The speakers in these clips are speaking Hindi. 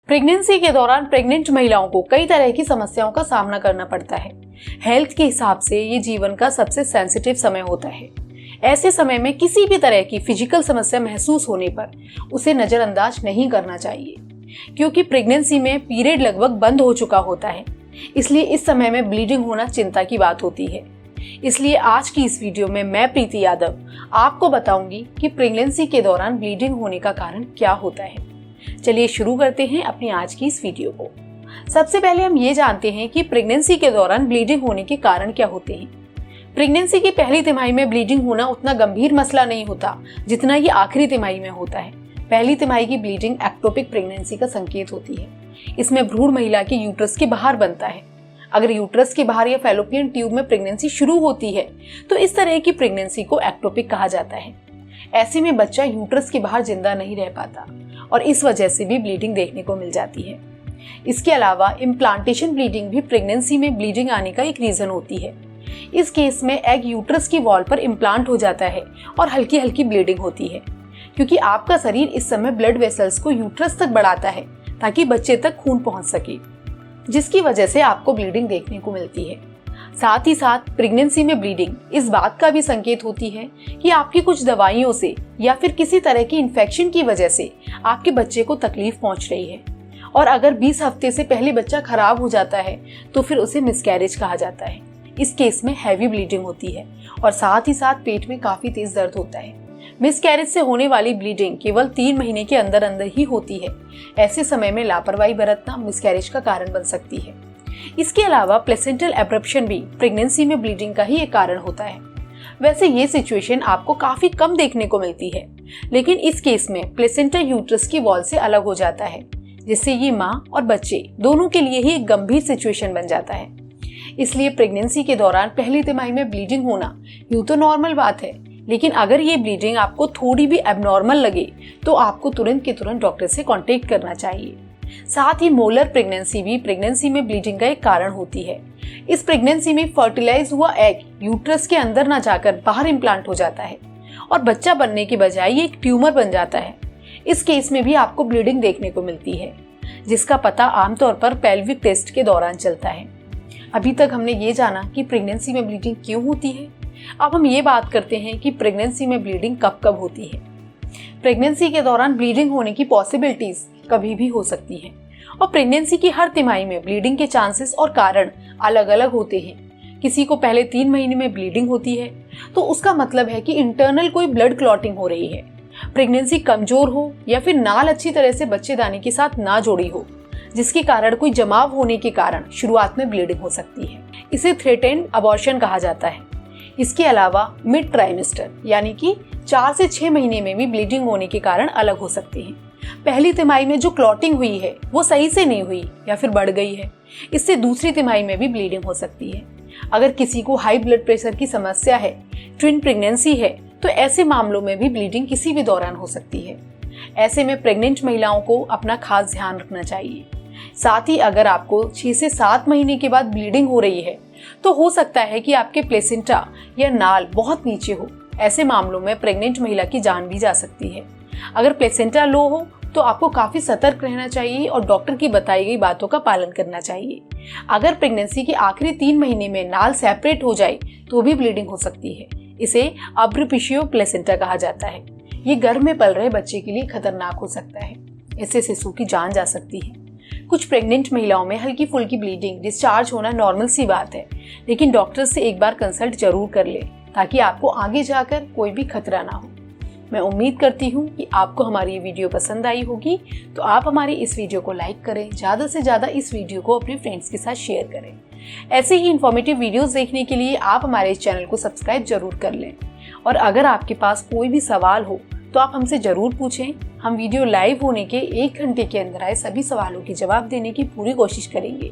प्रेगनेंसी के दौरान प्रेग्नेंट महिलाओं को कई तरह की समस्याओं का सामना करना पड़ता है। हेल्थ के हिसाब से ये जीवन का सबसे सेंसिटिव समय होता है। ऐसे समय में किसी भी तरह की फिजिकल समस्या महसूस होने पर उसे नजरअंदाज नहीं करना चाहिए, क्योंकि प्रेगनेंसी में पीरियड लगभग बंद हो चुका होता है। इसलिए इस समय में ब्लीडिंग होना चिंता की बात होती है। इसलिए आज की इस वीडियो में मैं प्रीति यादव आपको बताऊंगी कि प्रेगनेंसी के दौरान ब्लीडिंग होने का कारण क्या होता है। चलिए शुरू करते हैं अपनी आज की इस वीडियो को। सबसे पहले हम ये जानते हैं कि प्रेगनेंसी के दौरान ब्लीडिंग होने के कारण क्या होते हैं। प्रेगनेंसी की पहली तिमाही में ब्लीडिंग होना उतना गंभीर मसला नहीं होता जितना ये आखिरी तिमाही में होता है। पहली तिमाही की ब्लीडिंग एक्टोपिक प्रेगनेंसी का संकेत होती है। इसमें भ्रूण महिला के यूट्रस के बाहर बनता है। अगर यूट्रस के बाहर या फैलोपियन ट्यूब में प्रेगनेंसी शुरू होती है तो इस तरह की प्रेगनेंसी को एक्टोपिक कहा जाता है। ऐसे में बच्चा यूट्रस के बाहर जिंदा नहीं रह पाता और इस वजह से भी ब्लीडिंग देखने को मिल जाती है। इसके अलावा इम्प्लांटेशन ब्लीडिंग भी प्रेगनेंसी में ब्लीडिंग आने का एक रीजन होती है। इस केस में एग यूट्रस की वॉल पर इम्प्लांट हो जाता है और हल्की हल्की ब्लीडिंग होती है, क्योंकि आपका शरीर इस समय ब्लड वेसल्स को यूट्रस तक बढ़ाता है ताकि बच्चे तक खून पहुंच सके, जिसकी वजह से आपको ब्लीडिंग देखने को मिलती है। साथ ही साथ प्रेगनेंसी में ब्लीडिंग इस बात का भी संकेत होती है कि आपकी कुछ दवाइयों से या फिर किसी तरह की इन्फेक्शन की वजह से आपके बच्चे को तकलीफ पहुंच रही है। और अगर 20 हफ्ते से पहले बच्चा खराब हो जाता है तो फिर उसे मिसकैरेज कहा जाता है। इस केस में हैवी ब्लीडिंग होती है और साथ ही साथ पेट में काफी तेज दर्द होता है। मिसकैरेज से होने वाली ब्लीडिंग केवल 3 महीने के अंदर अंदर ही होती है। ऐसे समय में लापरवाही बरतना मिसकैरेज का कारण बन सकती है। इसके अलावा प्लेसेंटल एब्रप्शन भी प्रेगनेंसी में ब्लीडिंग का ही एक कारण होता है। वैसे ये सिचुएशन आपको काफी कम देखने को मिलती है, लेकिन इस केस में प्लेसेंटा यूट्रस की वॉल से अलग हो जाता है, जिससे ये माँ और बच्चे दोनों के लिए ही एक गंभीर सिचुएशन बन जाता है। इसलिए प्रेगनेंसी के दौरान पहली तिमाही में ब्लीडिंग होना यूं तो नॉर्मल बात है, लेकिन अगर ये ब्लीडिंग आपको थोड़ी भी एबनॉर्मल लगे तो आपको तुरंत के तुरंत डॉक्टर से कांटेक्ट करना चाहिए। साथ ही मोलर प्रेगनेंसी भी प्रेगनेंसी में ब्लीडिंग का एक कारण होती है। इस प्रेगनेंसी में फर्टिलाइज हुआ एग यूट्रस के अंदर न जाकर बाहर इम्प्लांट हो जाता है और बच्चा बनने के बजाय ये एक ट्यूमर बन जाता है। इस केस में भी आपको ब्लीडिंग देखने को मिलती है, जिसका पता आमतौर पर पेल्विक टेस्ट के दौरान चलता है। अभी तक हमने ये जाना कि प्रेगनेंसी में ब्लीडिंग क्यों होती है। अब हम ये बात करते हैं कि प्रेगनेंसी में ब्लीडिंग कब कब होती है। प्रेगनेंसी के दौरान ब्लीडिंग होने की पॉसिबिलिटीज कभी भी हो सकती है और प्रेगनेंसी की हर तिमाही में ब्लीडिंग के चांसेस और कारण अलग अलग होते हैं। किसी को पहले 3 महीने में ब्लीडिंग होती है तो उसका मतलब है कि इंटरनल कोई ब्लड क्लॉटिंग हो रही है। प्रेगनेंसी कमजोर हो या फिर नाल अच्छी तरह से बच्चेदानी के साथ ना जोड़ी हो, जिसके कारण कोई जमाव होने के कारण शुरुआत में ब्लीडिंग हो सकती है। इसे थ्रेटेन्ड अबॉर्शन कहा जाता है। इसके अलावा मिड ट्राइमेस्टर यानी कि 4 से 6 महीने में भी ब्लीडिंग होने के कारण अलग हो सकते हैं। पहली तिमाही में जो क्लॉटिंग हुई है वो सही से नहीं हुई या फिर बढ़ गई है, इससे दूसरी तिमाही में भी ब्लीडिंग हो सकती है। अगर किसी को हाई ब्लड प्रेशर की समस्या है, ट्विन प्रेगनेंसी है, तो ऐसे मामलों में भी ब्लीडिंग किसी भी दौरान हो सकती है। ऐसे में प्रेग्नेंट महिलाओं को अपना खास ध्यान रखना चाहिए। साथ ही अगर आपको 6 से 7 महीने के बाद ब्लीडिंग हो रही है तो हो सकता है कि आपके प्लेसेंटा या नाल बहुत नीचे हो। ऐसे मामलों में प्रेग्नेंट महिला की जान भी जा सकती है। अगर प्लेसेंटा लो हो तो आपको काफी सतर्क रहना चाहिए और डॉक्टर की बताई गई बातों का पालन करना चाहिए। अगर प्रेगनेंसी के आखिरी 3 महीने में नाल सेपरेट हो जाए तो भी ब्लीडिंग हो सकती है। इसे अब्रपिशियो प्लेसेंटा कहा जाता है। ये गर्भ में पल रहे बच्चे के लिए खतरनाक हो सकता है। इससे शिशु की जान जा सकती है। कुछ प्रेग्नेंट महिलाओं में हल्की फुल्की ब्लीडिंग डिस्चार्ज होना नॉर्मल सी बात है, लेकिन डॉक्टर से एक बार कंसल्ट जरूर कर ले ताकि आपको आगे जाकर कोई भी खतरा ना हो। मैं उम्मीद करती हूँ कि आपको हमारी ये वीडियो पसंद आई होगी, तो आप हमारी इस वीडियो को लाइक करें, ज़्यादा से ज़्यादा इस वीडियो को अपने फ्रेंड्स के साथ शेयर करें। ऐसे ही इन्फॉर्मेटिव वीडियोस देखने के लिए आप हमारे इस चैनल को सब्सक्राइब जरूर कर लें। और अगर आपके पास कोई भी सवाल हो तो आप हमसे जरूर पूछें। हम वीडियो लाइव होने के 1 घंटे के अंदर आए सभी सवालों के जवाब देने की पूरी कोशिश करेंगे।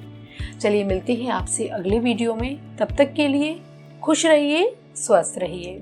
चलिए मिलते हैं आपसे अगले वीडियो में। तब तक के लिए खुश रहिए, स्वस्थ रहिए।